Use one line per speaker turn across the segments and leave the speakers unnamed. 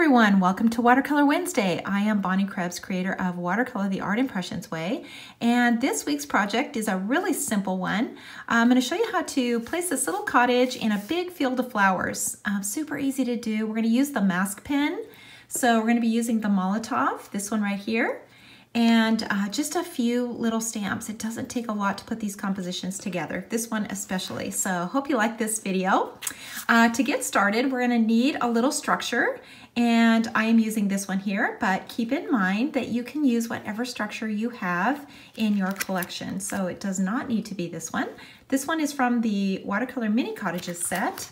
everyone, welcome to Watercolor Wednesday. I am Bonnie Krebs, creator of Watercolor the Art Impressions Way, and this week's project is a really simple one. I'm going to show you how to place this little cottage in a big field of flowers. Super easy to do. We're going to use the mask pen, so we're going to be using the Molotov, this one right here, and just a few little stamps. It doesn't take a lot to put these compositions together, this one especially. So hope you like this video. To get started, we're going to need a little structure, and I am using this one here, but keep in mind that you can use whatever structure you have in your collection. So it does not need to be this one. This one is from the Watercolor Mini Cottages set.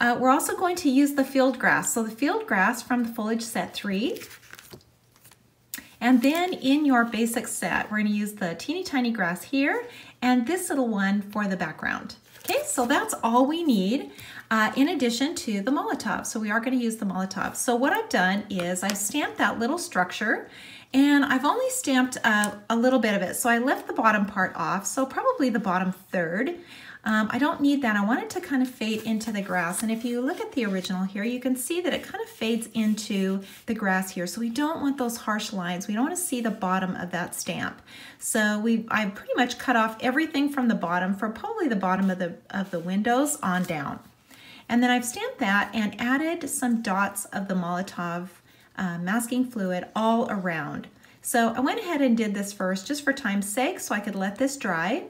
We're also going to use the field grass. So the field grass from the Foliage Set 3. And then in your basic set, we're going to use the teeny tiny grass here and this little one for the background. Okay, so that's all we need in addition to the Molotov. So we are going to use the Molotov. So what I've done is I've stamped that little structure, and I've only stamped a little bit of it. So I left the bottom part off, so probably the bottom third. I don't need that. I want it to kind of fade into the grass. And if you look at the original here, you can see that it kind of fades into the grass here. So we don't want those harsh lines. We don't want to see the bottom of that stamp. So I've pretty much cut off everything from the bottom for probably the bottom of the windows on down. And then I've stamped that and added some dots of the Molotov masking fluid all around. So I went ahead and did this first just for time's sake so I could let this dry.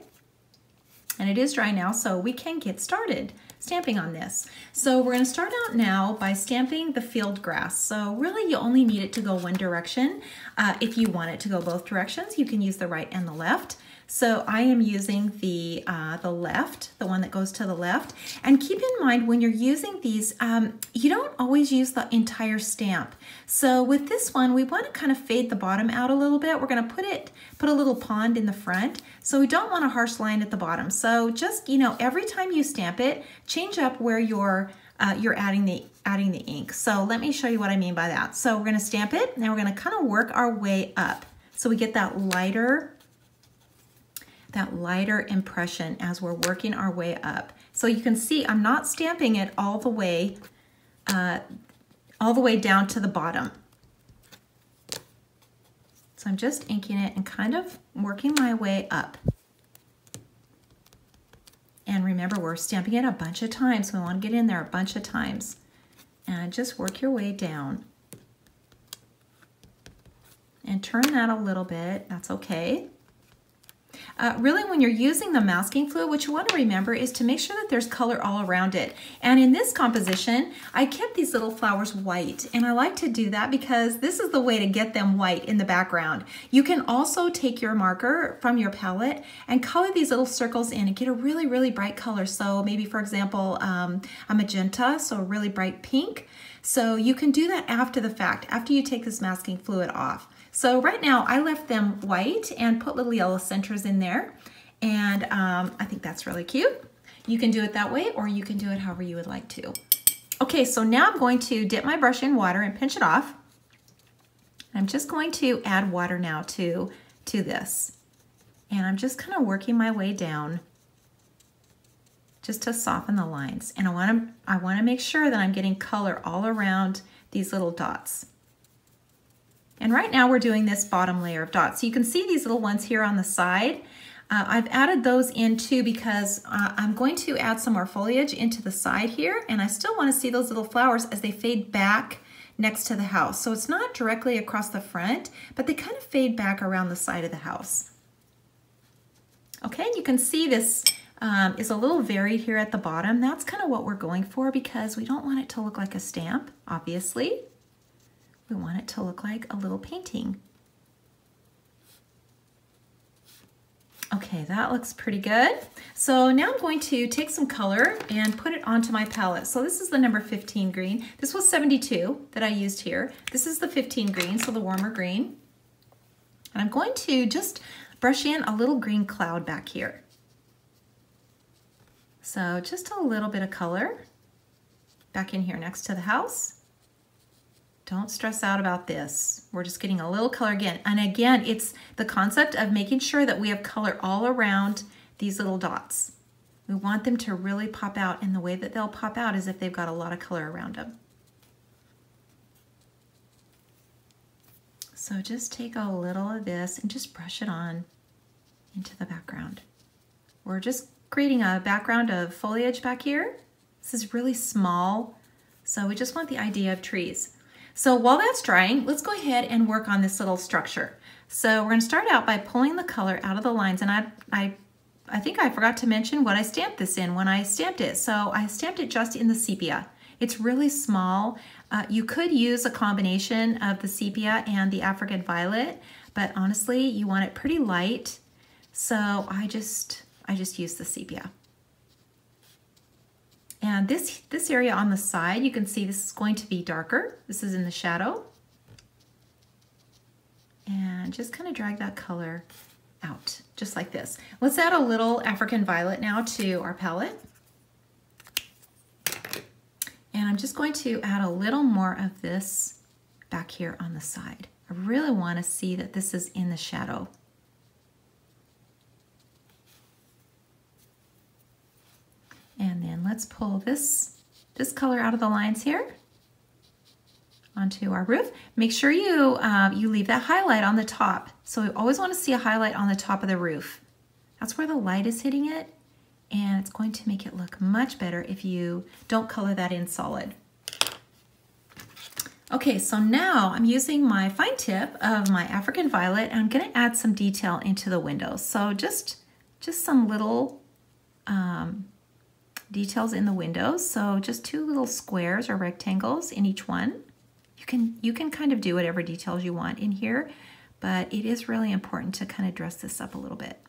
And it is dry now, so we can get started stamping on this. So we're going to start out now by stamping the field grass. So really you only need it to go one direction. If you want it to go both directions, you can use the right and the left. So I am using the left, the one that goes to the left. And keep in mind when you're using these, you don't always use the entire stamp. So with this one, we want to kind of fade the bottom out a little bit. We're going to put a little pond in the front. So we don't want a harsh line at the bottom. So just, every time you stamp it, change up where you're adding the ink. So let me show you what I mean by that. So we're going to stamp it, and then we're going to kind of work our way up. So we get that lighter impression as we're working our way up. So you can see I'm not stamping it all the way down to the bottom. So I'm just inking it and kind of working my way up. And remember, we're stamping it a bunch of times. We want to get in there a bunch of times. And just work your way down. And turn that a little bit, that's okay. Really, when you're using the masking fluid, what you want to remember is to make sure that there's color all around it. And in this composition, I kept these little flowers white. And I like to do that because this is the way to get them white in the background. You can also take your marker from your palette and color these little circles in and get a really, really bright color. So maybe, for example, a magenta, so a really bright pink. So you can do that after the fact, after you take this masking fluid off. So right now I left them white and put little yellow centers in there, and I think that's really cute. You can do it that way, or you can do it however you would like to. Okay, so now I'm going to dip my brush in water and pinch it off. I'm just going to add water now to this, and I'm just kind of working my way down just to soften the lines. And I want to make sure that I'm getting color all around these little dots. And right now we're doing this bottom layer of dots. So you can see these little ones here on the side. I've added those in too because I'm going to add some more foliage into the side here, and I still want to see those little flowers as they fade back next to the house. So it's not directly across the front, but they kind of fade back around the side of the house. Okay, you can see this is a little varied here at the bottom. That's kind of what we're going for because we don't want it to look like a stamp, obviously. We want it to look like a little painting. Okay, that looks pretty good. So now I'm going to take some color and put it onto my palette. So this is the number 15 green. This was 72 that I used here. This is the 15 green, so the warmer green. And I'm going to just brush in a little green cloud back here. So just a little bit of color back in here next to the house. Don't stress out about this. We're just getting a little color again. And again, it's the concept of making sure that we have color all around these little dots. We want them to really pop out, and the way that they'll pop out is if they've got a lot of color around them. So just take a little of this and just brush it on into the background. We're just creating a background of foliage back here. This is really small, so we just want the idea of trees. So while that's drying, let's go ahead and work on this little structure. So we're going to start out by pulling the color out of the lines, and I think I forgot to mention what I stamped this in when I stamped it. So I stamped it just in the sepia. It's really small. You could use a combination of the sepia and the African violet, but honestly, you want it pretty light. So I just use the sepia. And this area on the side, you can see this is going to be darker. This is in the shadow. And just kind of drag that color out, just like this. Let's add a little African violet now to our palette. And I'm just going to add a little more of this back here on the side. I really want to see that this is in the shadow. And then let's pull this color out of the lines here onto our roof. Make sure you leave that highlight on the top. So we always want to see a highlight on the top of the roof. That's where the light is hitting it, and it's going to make it look much better if you don't color that in solid. Okay, so now I'm using my fine tip of my African violet, and I'm going to add some detail into the windows. So just some little details in the windows. So just 2 little squares or rectangles in each one. You can kind of do whatever details you want in here, but it is really important to kind of dress this up a little bit.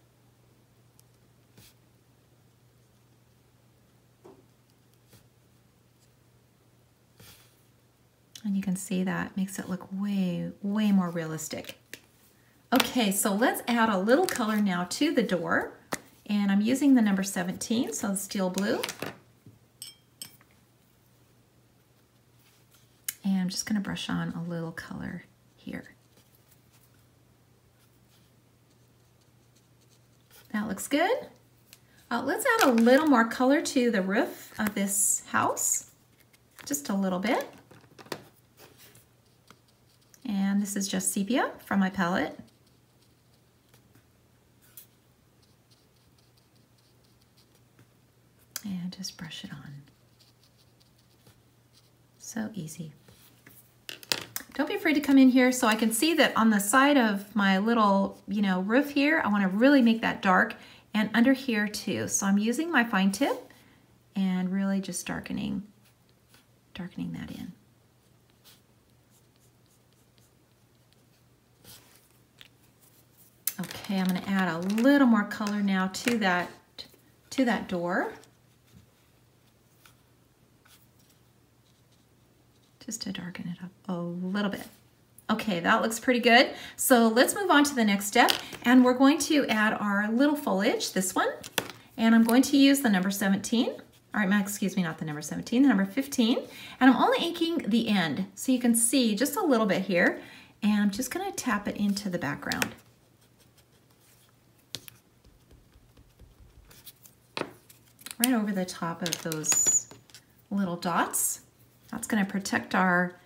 And you can see that makes it look way more realistic. Okay, so let's add a little color now to the door. And I'm using the number 17, so the steel blue. And I'm just going to brush on a little color here. That looks good. Let's add a little more color to the roof of this house, just a little bit. And this is just sepia from my palette. And just brush it on. So easy. Don't be afraid to come in here so I can see that on the side of my little, roof here, I want to really make that dark, and under here too. So I'm using my fine tip and really just darkening that in. Okay, I'm going to add a little more color now to that door. Just to darken it up a little bit. Okay, that looks pretty good. So let's move on to the next step, and we're going to add our little foliage, this one, and I'm going to use the number 17. All right, excuse me, not the number 17, the number 15, and I'm only inking the end, so you can see just a little bit here, and I'm just going to tap it into the background. Right over the top of those little dots. That's going to protect our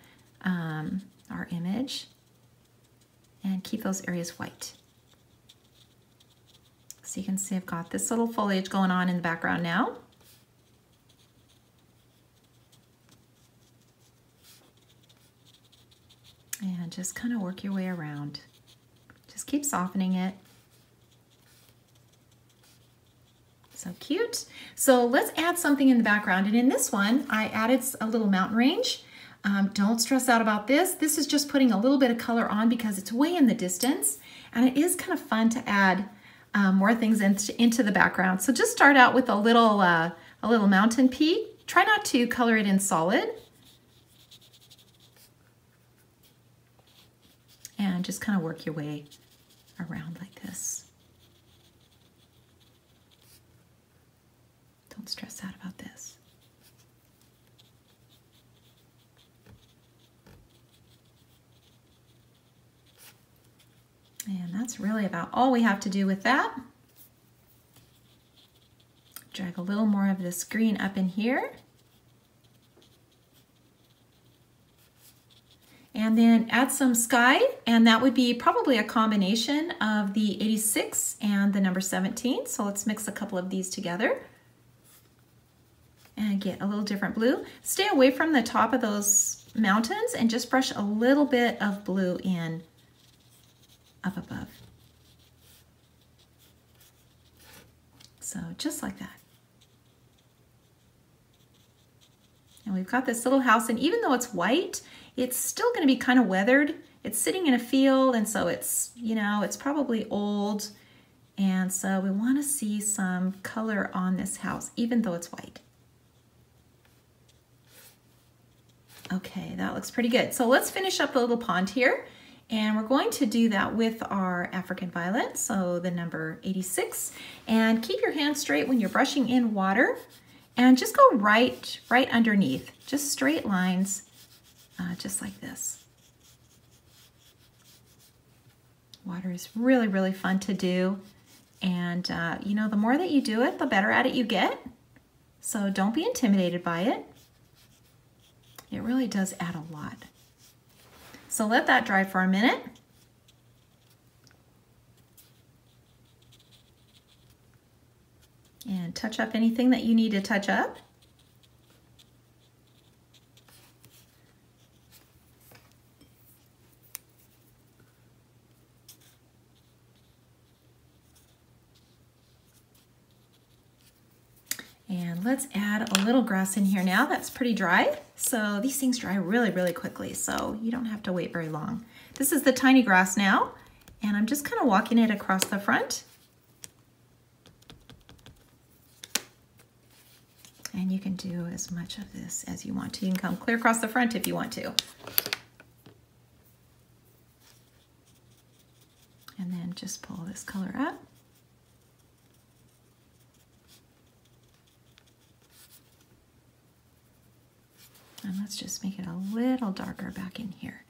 image and keep those areas white. So you can see I've got this little foliage going on in the background now. And just kind of work your way around. Just keep softening it. So cute. So let's add something in the background. And in this one, I added a little mountain range. Don't stress out about this. This is just putting a little bit of color on because it's way in the distance. And it is kind of fun to add more things into the background. So just start out with a little mountain peak. Try not to color it in solid. And just kind of work your way around like this. Don't stress out about this. And that's really about all we have to do with that. Drag a little more of this green up in here. And then add some sky, and that would be probably a combination of the 86 and the number 17. So let's mix a couple of these together and get a little different blue. Stay away from the top of those mountains and just brush a little bit of blue in up above. So just like that. And we've got this little house, and even though it's white, it's still going to be kind of weathered. It's sitting in a field, and so it's, you know, it's probably old. And so we want to see some color on this house, even though it's white. Okay, that looks pretty good. So let's finish up the little pond here. And we're going to do that with our African violet, so the number 86. And keep your hand straight when you're brushing in water. And just go right underneath, just straight lines. Just like this. Water is really, really fun to do. And, you know, the more that you do it, the better at it you get. So don't be intimidated by it. It really does add a lot. So let that dry for a minute. And touch up anything that you need to touch up. And let's add a little grass in here now. That's pretty dry. So these things dry really, really quickly, so you don't have to wait very long. This is the tiny grass now, and I'm just kind of walking it across the front. And you can do as much of this as you want to. You can come clear across the front if you want to. And then just pull this color up. And let's just make it a little darker back in here.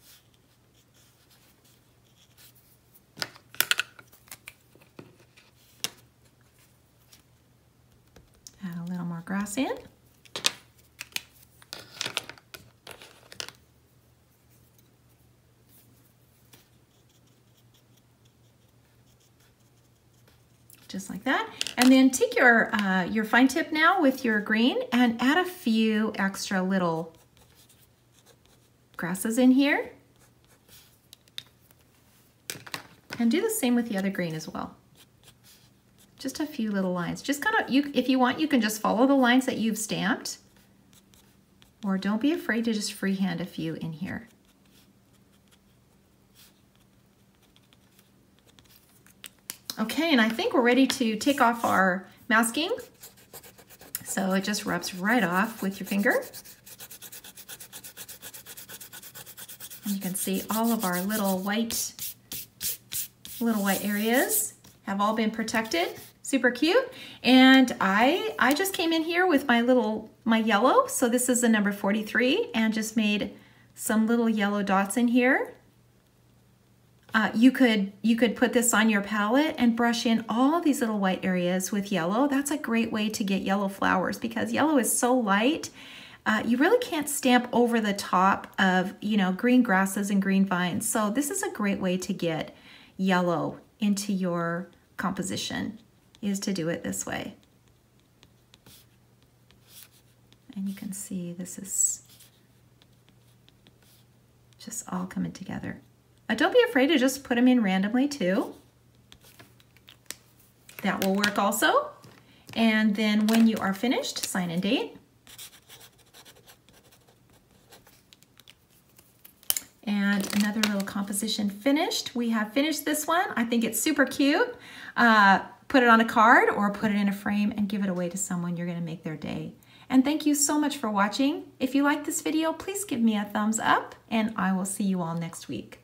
Add a little more grass in. Just like that. And then take your fine tip now with your green and add a few extra little grasses in here. And do the same with the other green as well. Just a few little lines. Just kind of, if you want, you can just follow the lines that you've stamped. Or don't be afraid to just freehand a few in here. Okay, and I think we're ready to take off our masking. So it just rubs right off with your finger. And you can see all of our little white areas have all been protected. Super cute. And I just came in here with my yellow. So this is the number 43, and just made some little yellow dots in here. You could put this on your palette and brush in all these little white areas with yellow. That's a great way to get yellow flowers because yellow is so light. You really can't stamp over the top of, you know, green grasses and green vines. So this is a great way to get yellow into your composition, is to do it this way. And you can see this is just all coming together. Don't be afraid to just put them in randomly too. That will work also. And then when you are finished, sign and date. And another little composition finished. We have finished this one. I think it's super cute. Put it on a card or put it in a frame and give it away to someone you're going to make their day. And thank you so much for watching. If you like this video, please give me a thumbs up, and I will see you all next week.